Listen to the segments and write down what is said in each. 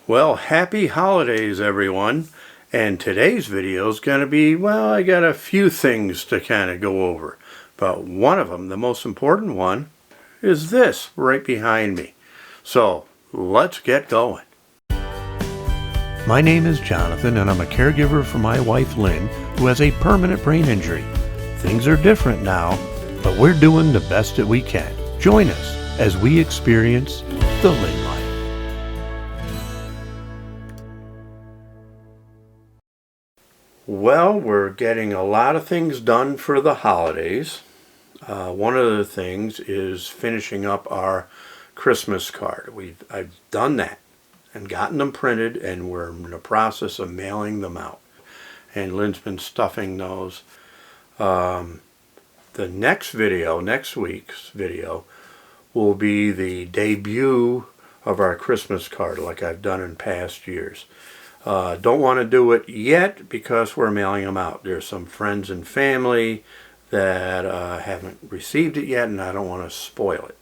Well, happy holidays, everyone. And today's video is going to be, well, I got a few things to kind of go over. But one of them, the most important one, is this right behind me. So let's get going. My name is Jonathan, and I'm a caregiver for my wife, Lynne, who has a permanent brain injury. Things are different now, but we're doing the best that we can. Join us as we experience the Lynne life. Well, we're getting a lot of things done for the holidays. One of the things is finishing up our Christmas card. I've done that and gotten them printed, and we're in the process of mailing them out. And Lynne's been stuffing those. The next week's video, will be the debut of our Christmas card like I've done in past years. Don't want to do it yet because we're mailing them out. There's some friends and family that haven't received it yet, and I don't want to spoil it.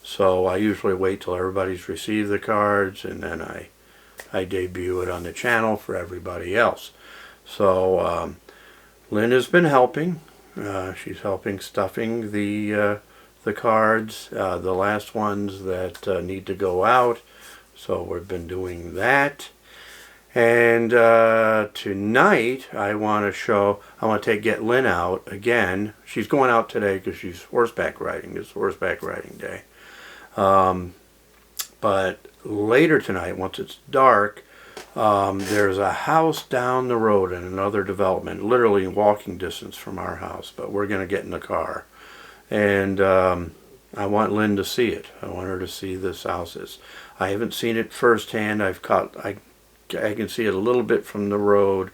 So I usually wait till everybody's received the cards, and then I debut it on the channel for everybody else. So Lynne has been helping. She's helping stuffing the cards, the last ones that need to go out. So we've been doing that. And tonight I want to get Lynne out again. She's going out today because she's horseback riding. It's horseback riding day. But later tonight, once it's dark, there's a house down the road in another development, literally walking distance from our house. But we're going to get in the car. And I want Lynne to see it. I want her to see this house. I haven't seen it firsthand. I can see it a little bit from the road,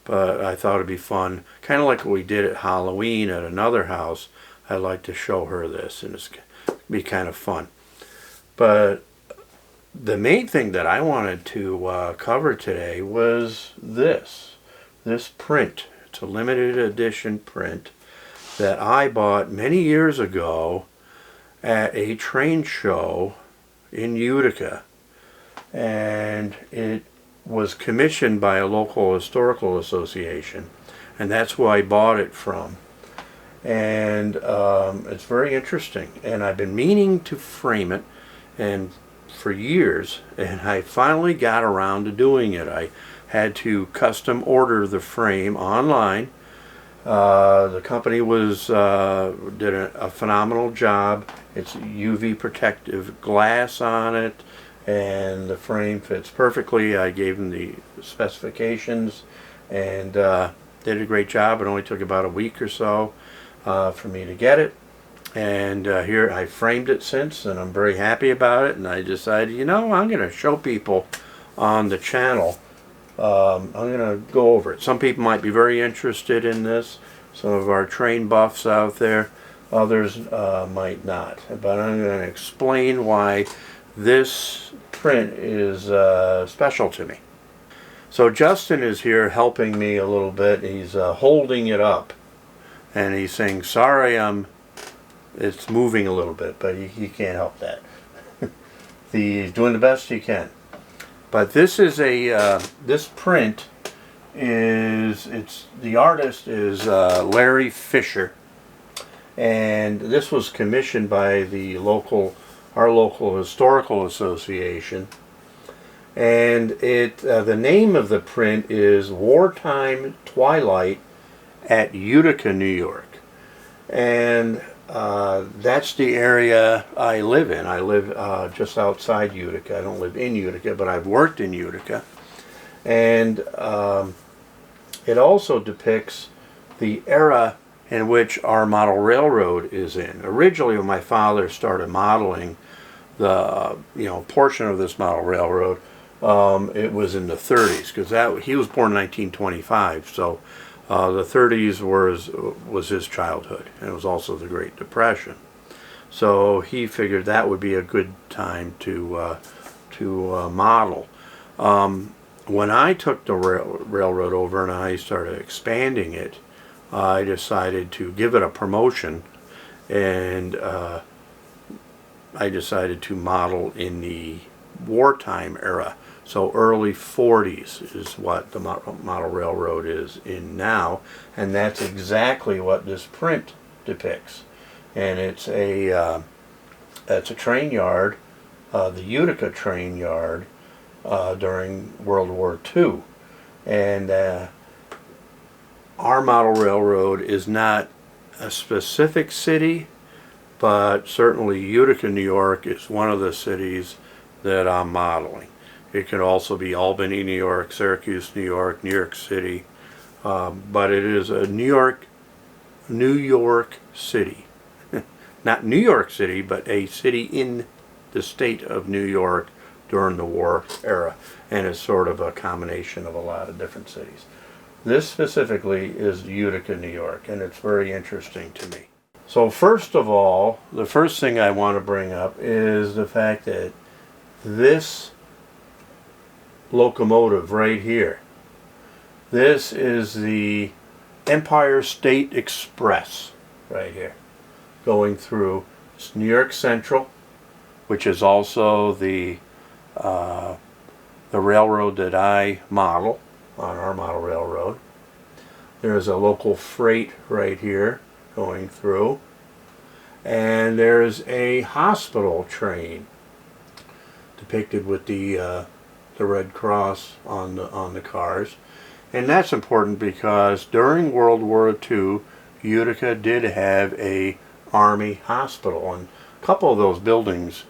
but I thought it'd be fun. Kind of like what we did at Halloween at another house. I'd like to show her this, and it's be kind of fun. But the main thing that I wanted to cover today was this print. It's a limited edition print that I bought many years ago at a train show in Utica. And it was commissioned by a local historical association, and that's who I bought it from. And it's very interesting, and I've been meaning to frame it and for years, and I finally got around to doing it. I had to custom order the frame online. The company did a phenomenal job. It's UV protective glass on it, and the frame fits perfectly. I gave them the specifications, and did a great job. It only took about a week or so for me to get it. And here I framed it since, and I'm very happy about it. And I decided, I'm going to show people on the channel. I'm going to go over it. Some people might be very interested in this. Some of our train buffs out there. Others might not. But I'm going to explain why this print is special to me. So Justin is here helping me a little bit. He's holding it up, and he's saying, sorry, it's moving a little bit, but he can't help that. He's doing the best he can. But this is this print the artist is Larry Fisher, and this was commissioned by our local historical association, and the name of the print is Wartime Twilight at Utica, New York. And that's the area I live in. I live just outside Utica. I don't live in Utica, but I've worked in Utica. And it also depicts the era in which our model railroad is in. Originally, when my father started modeling the portion of this model railroad, it was in the 30s, because he was born in 1925. So the 30s was his childhood, and it was also the Great Depression. So he figured that would be a good time to model. When I took the railroad over and I started expanding it, I decided to give it a promotion, and I decided to model in the wartime era. So early 40s is what the model railroad is in now, and that's exactly what this print depicts. And it's a train yard, the Utica train yard during World War II. And our model railroad is not a specific city, but certainly Utica, New York is one of the cities that I'm modeling. It could also be Albany, New York, Syracuse, New York City, but it is a New York City. Not New York City, but a city in the state of New York during the war era, and it's sort of a combination of a lot of different cities. This specifically is Utica, New York, and it's very interesting to me. So first of all, the first thing I want to bring up is the fact that this locomotive right here, this is the Empire State Express right here, going through New York Central, which is also the railroad that I model on our model railroad. There's a local freight right here going through, and there's a hospital train depicted with the Red Cross on the cars. And that's important because during World War II, Utica did have a Army hospital, and a couple of those buildings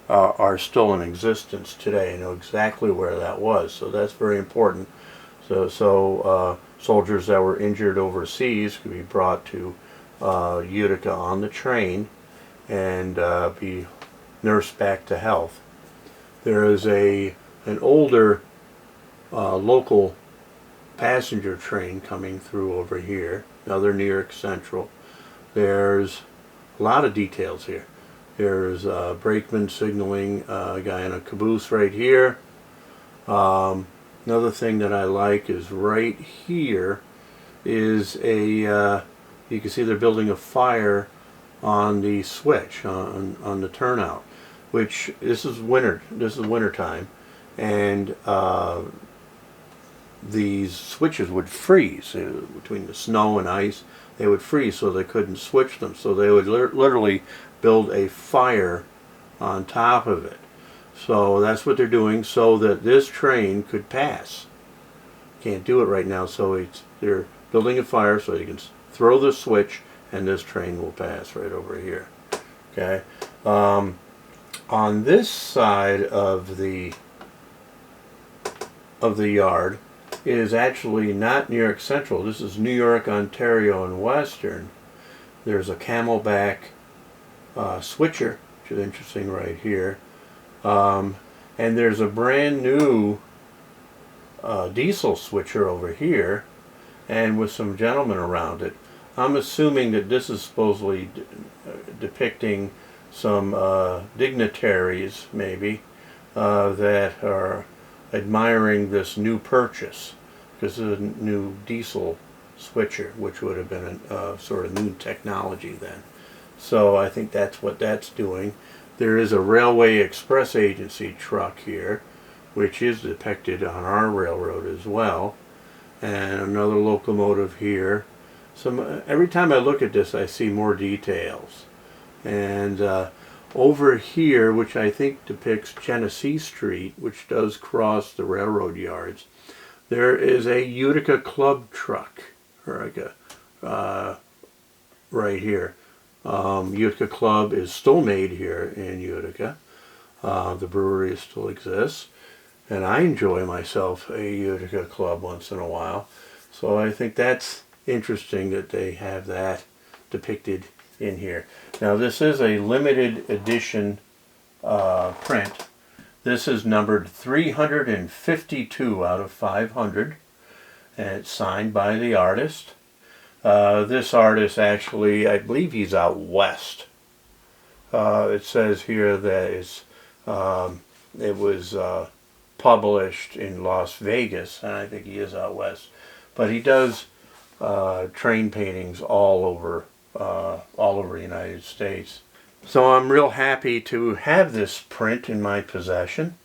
are still in existence today. I know exactly where that was, so that's very important. So soldiers that were injured overseas could be brought to Utica on the train and be nursed back to health. There is an older local passenger train coming through over here, another New York Central. There's a lot of details here. There's brakeman signaling, a guy in a caboose right here. Another thing that I like is right here is you can see they're building a fire on the switch, on the turnout, which this is winter time, and these switches would freeze between the snow and ice. They would freeze, so they couldn't switch them. So they would literally build a fire on top of it. So that's what they're doing, so that this train could pass. Can't do it right now, so they're building a fire so you can throw the switch and this train will pass right over here. Okay. On this side of the yard is actually not New York Central. This is New York, Ontario, and Western. There's a Camelback switcher, which is interesting right here. And there's a brand new diesel switcher over here, and with some gentlemen around it. I'm assuming that this is supposedly depicting some dignitaries, maybe, that are admiring this new purchase, because it's a new diesel switcher, which would have been a sort of new technology then. So I think that's what that's doing. There is a Railway Express Agency truck here, which is depicted on our railroad as well, and another locomotive here. Every time I look at this, I see more details. And over here, which I think depicts Genesee Street, which does cross the railroad yards, there is a Utica Club truck, right here. Utica Club is still made here in Utica. The brewery still exists, and I enjoy myself a Utica Club once in a while. So I think that's interesting that they have that depicted in here. Now this is a limited edition print. This is numbered 352 out of 500, and it's signed by the artist. This artist actually, I believe he's out west. It says here that it was published in Las Vegas, and I think he is out west. But he does train paintings all over the United States. So I'm real happy to have this print in my possession,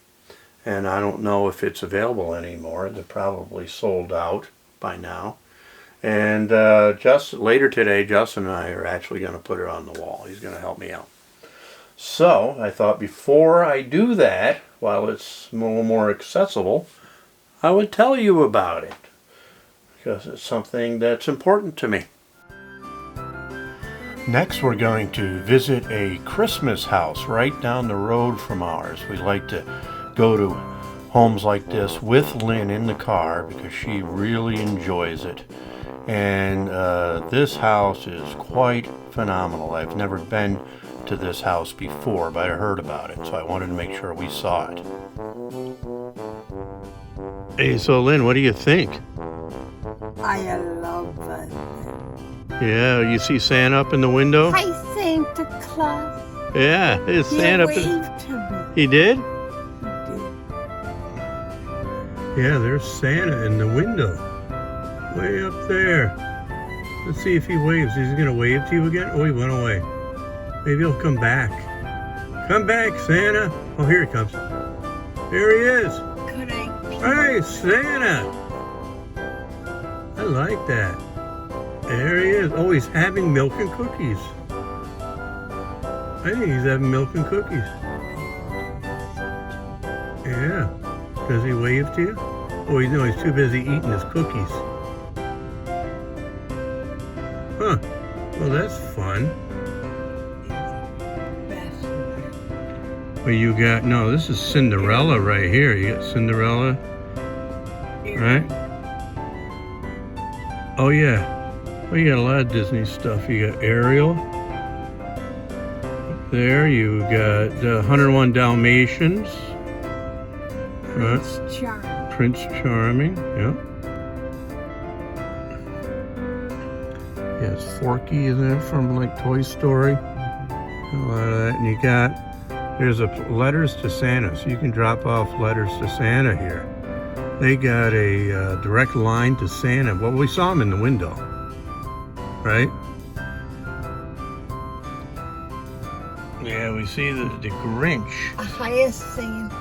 and I don't know if it's available anymore. They're probably sold out by now. And just later today, Justin and I are actually going to put it on the wall. He's going to help me out. So I thought before I do that, while it's a little more accessible, I would tell you about it, because it's something that's important to me. Next, we're going to visit a Christmas house right down the road from ours. We like to go to homes like this with Lynne in the car because she really enjoys it. And this house is quite phenomenal. I've never been to this house before, but I heard about it, so I wanted to make sure we saw it. Hey, so Lynne, what do you think? I love it. Yeah, you see Santa up in the window? Hi, Santa Claus. Yeah, it's Santa. He waved to me. He did? He did. Yeah, there's Santa in the window. Way up there. Let's see if he waves. Is he going to wave to you again? Oh, he went away. Maybe he'll come back. Come back, Santa. Oh, here he comes. Here he is. Could I? Hey, Santa. I like that. There he is. Oh, he's having milk and cookies. I think he's having milk and cookies. Yeah. Does he wave to you? Oh, no, he's too busy eating his cookies. Huh. Well, that's fun. Well, you got, no, this is Cinderella right here. You got Cinderella, right? Oh, yeah. Well, you got a lot of Disney stuff. You got Ariel. Up there, you got 101 Dalmatians. Right? Prince Charming, yeah. Yes, Forky is there from like Toy Story. A lot of that. And you got, there's a letters to Santa, so you can drop off letters to Santa here. They got a direct line to Santa. Well, we saw him in the window, right? Yeah, we see the Grinch. A hyacinth.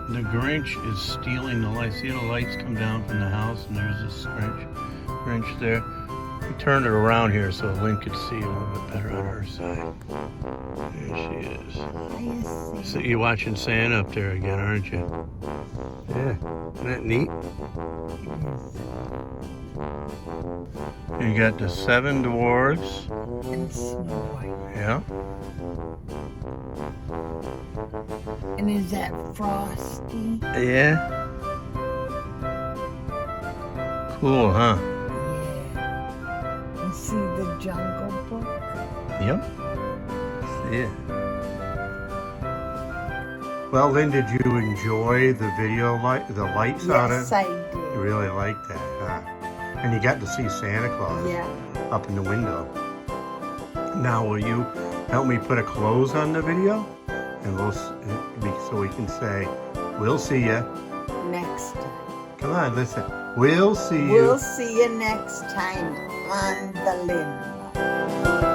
The Grinch is stealing the lights. See the lights come down from the house, and there's this Grinch there. We turned it around here so Lynne could see a little bit better on her side. There she is. So you're watching Santa up there again, aren't you? Yeah. Isn't that neat? You got the 7 dwarves. And Snow White. Yeah. And is that Frosty? Yeah. Cool, huh? Yeah. You see the Jungle Book? Yep. Yeah. Well, Lynne, did you enjoy the video, the lights on it? Yes, I did. You really liked that, huh? And you got to see Santa Claus up in the window. Now, will you help me put a close on the video? And so we can say, we'll see you next time. Come on, listen. We'll see you. We'll see you next time on the Lynne.